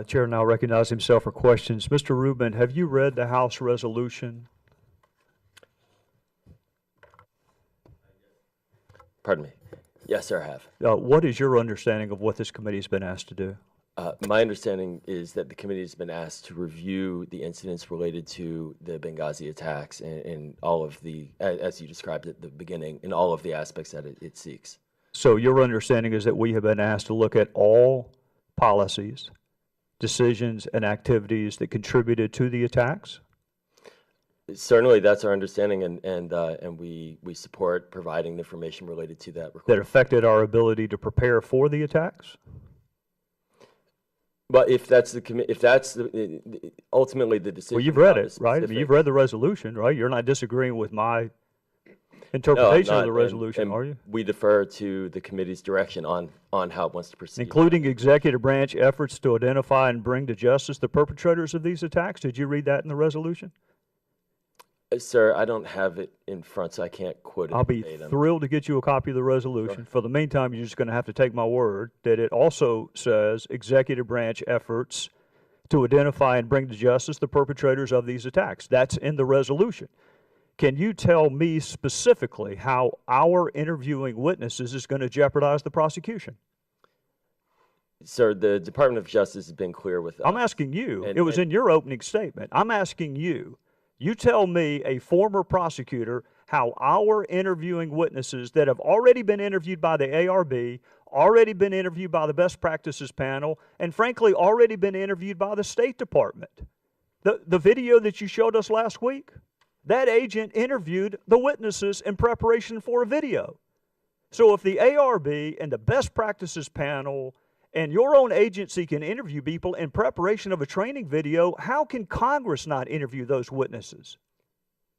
Chair now recognizes himself for questions. Mr. Rubin, have you read the House resolution? Pardon me. Yes, sir, I have. What is your understanding of what this committee has been asked to do? My understanding is that the committee has been asked to review the incidents related to the Benghazi attacks and all of the, as you described at the beginning, in all of the aspects that it seeks. So your understanding is that we have been asked to look at all policies, decisions, and activities that contributed to the attacks? Certainly, that's our understanding, and we support providing the information related to that request. That affected our ability to prepare for the attacks? But if that's ultimately the decision. Well, you've read it, right? I mean, you've read the resolution, right? You're not disagreeing with my interpretation of the resolution, are you? We defer to the committee's direction on how it wants to proceed. Including executive branch efforts to identify and bring to justice the perpetrators of these attacks? Did you read that in the resolution? Sir, I don't have it in front, so I can't quote it. I'll be thrilled to get you a copy of the resolution. Sure. For the meantime, you're just going to have to take my word that it also says executive branch efforts to identify and bring to justice the perpetrators of these attacks. That's in the resolution. Can you tell me specifically how our interviewing witnesses is going to jeopardize the prosecution? Sir, the Department of Justice has been clear with us. I'm asking you. It was in your opening statement. I'm asking you. You tell me, a former prosecutor, how our interviewing witnesses that have already been interviewed by the ARB, already been interviewed by the Best Practices Panel, and frankly, already been interviewed by the State Department. The video that you showed us last week, that agent interviewed the witnesses in preparation for a video. So if the ARB and the Best Practices Panel and your own agency can interview people in preparation of a training video, how can Congress not interview those witnesses?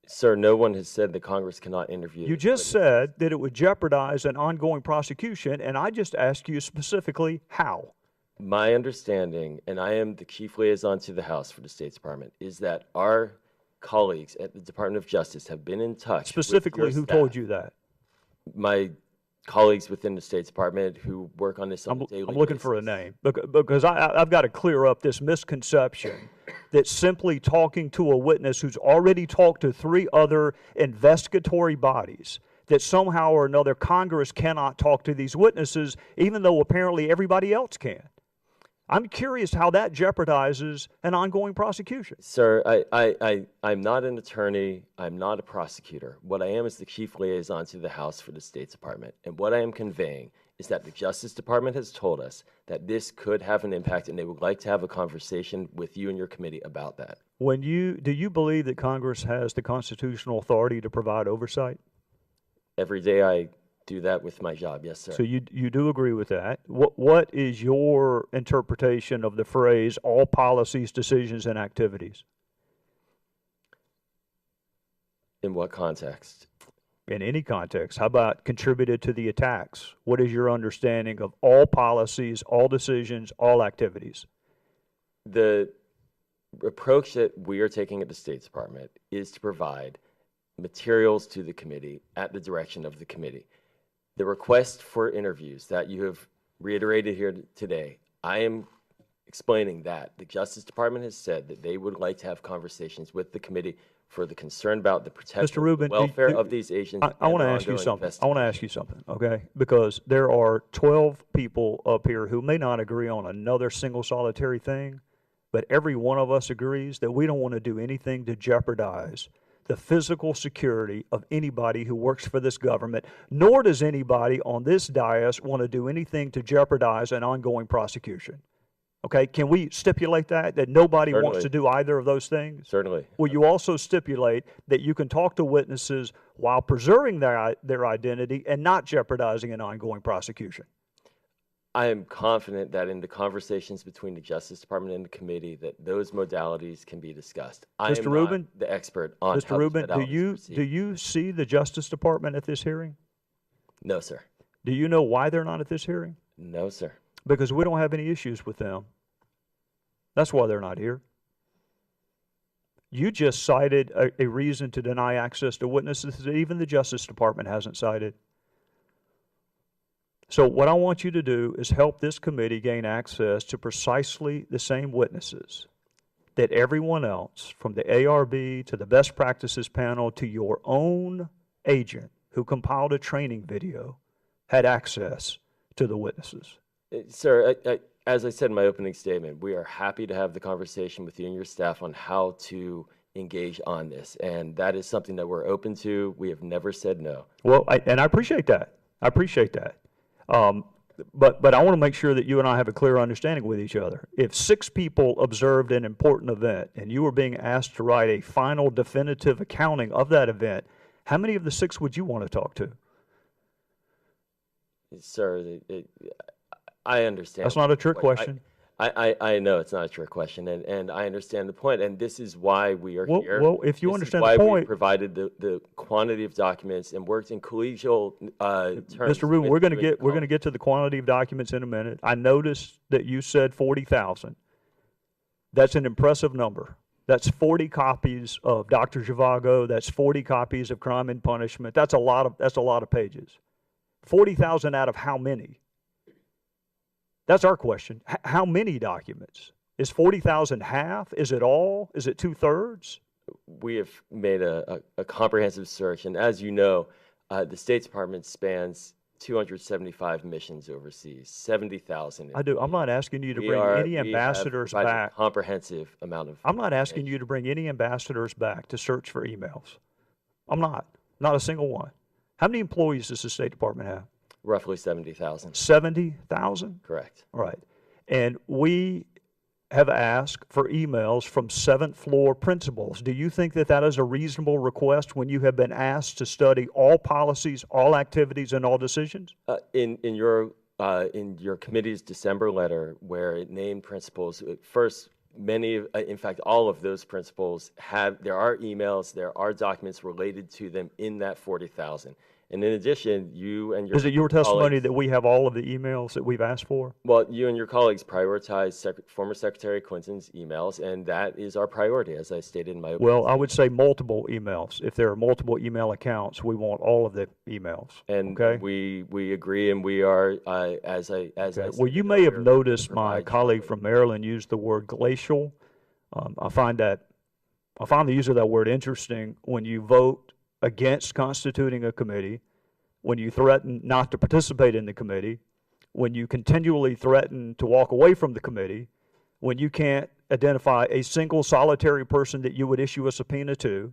Sir, no one has said that Congress cannot interview. You just said that it would jeopardize an ongoing prosecution, and I just asked you specifically how. My understanding, and I am the chief liaison to the House for the State Department, is that our colleagues at the Department of Justice have been in touch. Specifically, who told you that? My colleagues within the State Department who work on this on a daily basis. I'm looking for a name because I've got to clear up this misconception that simply talking to a witness who's already talked to 3 other investigatory bodies, that somehow or another Congress cannot talk to these witnesses, even though apparently everybody else can. I'm curious how that jeopardizes an ongoing prosecution. Sir, I'm not an attorney. I'm not a prosecutor. What I am is the chief liaison to the House for the State Department. And what I am conveying is that the Justice Department has told us that this could have an impact, and they would like to have a conversation with you and your committee about that. Do you believe that Congress has the constitutional authority to provide oversight? Every day I do that with my job, yes, sir. So you do agree with that. What is your interpretation of the phrase, all policies, decisions, and activities? In what context? In any context. How about contributed to the attacks? What is your understanding of all policies, all decisions, all activities? The approach that we are taking at the State Department is to provide materials to the committee at the direction of the committee. The request for interviews that you have reiterated here today, I am explaining that the Justice Department has said that they would like to have conversations with the committee for the concern about the protection of the welfare of these agents. I want to ask you something. I want to ask you something, okay? Because there are 12 people up here who may not agree on another single solitary thing, but every one of us agrees that we don't want to do anything to jeopardize the physical security of anybody who works for this government, nor does anybody on this dais want to do anything to jeopardize an ongoing prosecution. Okay, can we stipulate that nobody Certainly. wants to do either of those things? Certainly. Will you also stipulate that you can talk to witnesses while preserving their identity and not jeopardizing an ongoing prosecution? I am confident that in the conversations between the Justice Department and the committee that those modalities can be discussed. Mr. Rubin, not the expert on Mr. Rubin, do you see the Justice Department at this hearing? No, sir. Do you know why they're not at this hearing? No, sir. Because we don't have any issues with them. That's why they're not here. You just cited a reason to deny access to witnesses that even the Justice Department hasn't cited. So what I want you to do is help this committee gain access to precisely the same witnesses that everyone else, from the ARB to the best practices panel to your own agent who compiled a training video, had access to the witnesses. Sir, as I said in my opening statement, we are happy to have the conversation with you and your staff on how to engage on this. And that is something that we're open to. We have never said no. Well, and I appreciate that. I appreciate that. But I want to make sure that you and I have a clear understanding with each other. If 6 people observed an important event and you were being asked to write a final definitive accounting of that event, how many of the 6 would you want to talk to? Sir, I understand. That's not a trick question. I know it's not a trick question, and I understand the point, and this is why we are here. Well, if you understand the why we point, provided the quantity of documents and worked in collegial terms. Mr. Rubin, we're going to get to the quantity of documents in a minute. I noticed that you said 40,000. That's an impressive number. That's 40 copies of Dr. Zhivago. That's 40 copies of Crime and Punishment. That's a lot of pages. 40,000 out of how many? That's our question. How many documents? Is 40,000 half? Is it all? Is it 2/3? We have made a comprehensive search, and as you know, the State Department spans 275 missions overseas, 70,000. I do. I'm not asking you to bring any ambassadors back. A comprehensive amount of. I'm not asking you to bring any ambassadors back to search for emails. I'm not. Not a single one. How many employees does the State Department have? Roughly 70,000. 70,000? Correct. All right. And we have asked for emails from 7th floor principals. Do you think that that is a reasonable request when you have been asked to study all policies, all activities, and all decisions? In your committee's December letter, where it named principals, first, in fact, all of those principals there are emails, there are documents related to them in that 40,000. And in addition, you and your Is it your testimony that we have all of the emails that we've asked for? Well, you and your colleagues prioritize former Secretary Clinton's emails, and that is our priority, as I stated in my opening Well, I would say multiple emails. If there are multiple email accounts, we want all of the emails. And okay? we agree, and we are, as I Well, you may have noticed my colleague from Maryland used the word glacial. I find the use of that word interesting when you vote against constituting a committee, when you threaten not to participate in the committee, when you continually threaten to walk away from the committee, when you can't identify a single solitary person that you would issue a subpoena to,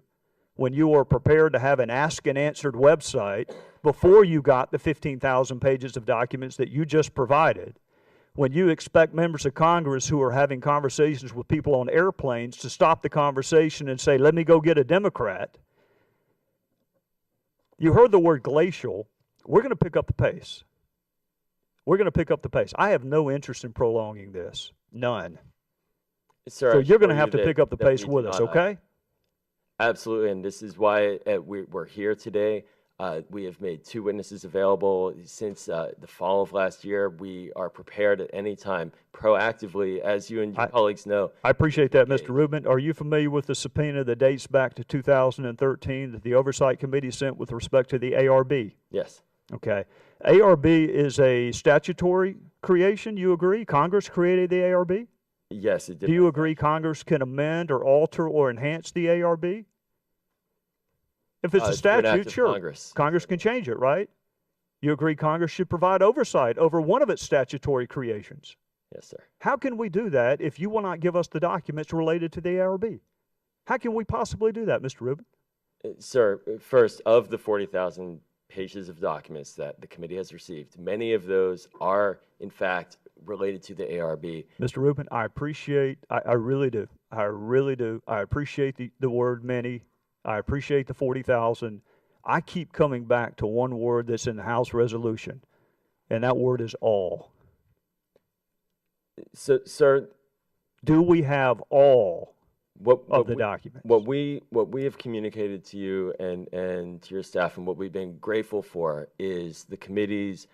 when you are prepared to have an ask and answered website before you got the 15,000 pages of documents that you just provided, when you expect members of Congress who are having conversations with people on airplanes to stop the conversation and say, let me go get a Democrat. You heard the word glacial. We're going to pick up the pace. We're going to pick up the pace. I have no interest in prolonging this. None. Sir, so you're going to have to pick up the pace with us, okay? Absolutely, and this is why we're here today. We have made 2 witnesses available since the fall of last year. We are prepared at any time, proactively, as you and your colleagues know. I appreciate that, Mr. Rubin. Are you familiar with the subpoena that dates back to 2013 that the Oversight Committee sent with respect to the ARB? Yes. Okay. ARB is a statutory creation, you agree? Congress created the ARB? Yes, it did. Do you agree Congress can amend or alter or enhance the ARB? If it's a statute, sure. Congress can change it, right? You agree Congress should provide oversight over one of its statutory creations? Yes, sir. How can we do that if you will not give us the documents related to the ARB? How can we possibly do that, Mr. Rubin? Sir, first, of the 40,000 pages of documents that the committee has received, many of those are, in fact, related to the ARB. Mr. Rubin, I really do. I really do. I appreciate the word many. I appreciate the 40,000. I keep coming back to one word that's in the House resolution, and that word is all. So, sir, do we have all of the documents? What we have communicated to you and to your staff, and what we've been grateful for, is the committee's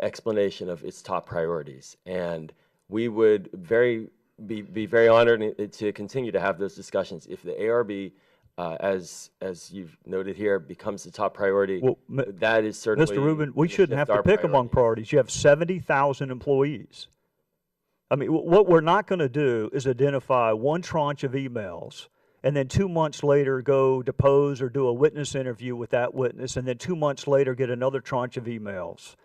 explanation of its top priorities, and we would be very honored to continue to have those discussions if the ARB as you've noted here, becomes the top priority, Well, that is certainly Mr. Rubin, we gonna shouldn't have shift to our pick among priorities. You have 70,000 employees. I mean, what we're not going to do is identify one tranche of emails and then 2 months later go depose or do a witness interview with that witness, and then 2 months later get another tranche of emails.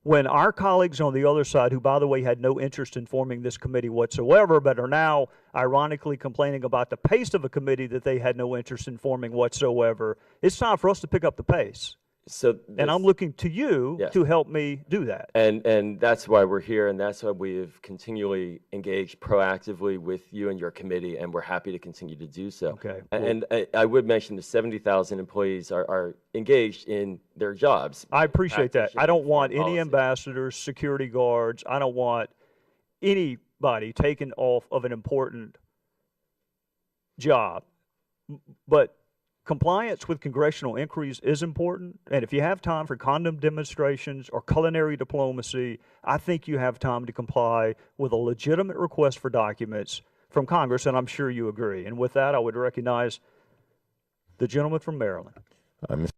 When our colleagues on the other side, who, by the way, had no interest in forming this committee whatsoever, but are now ironically complaining about the pace of a committee that they had no interest in forming whatsoever, it's time for us to pick up the pace. So And I'm looking to you Yes. to help me do that. And that's why we're here, and that's why we've continually engaged proactively with you and your committee, and we're happy to continue to do so. Okay. And I would mention the 70,000 employees are engaged in their jobs. I appreciate that. I don't want any Policy. ambassadors, security guards. I don't want anybody taken off of an important job. But compliance with congressional inquiries is important. And if you have time for condom demonstrations or culinary diplomacy, I think you have time to comply with a legitimate request for documents from Congress, and I'm sure you agree. And with that, I would recognize the gentleman from Maryland. Mr.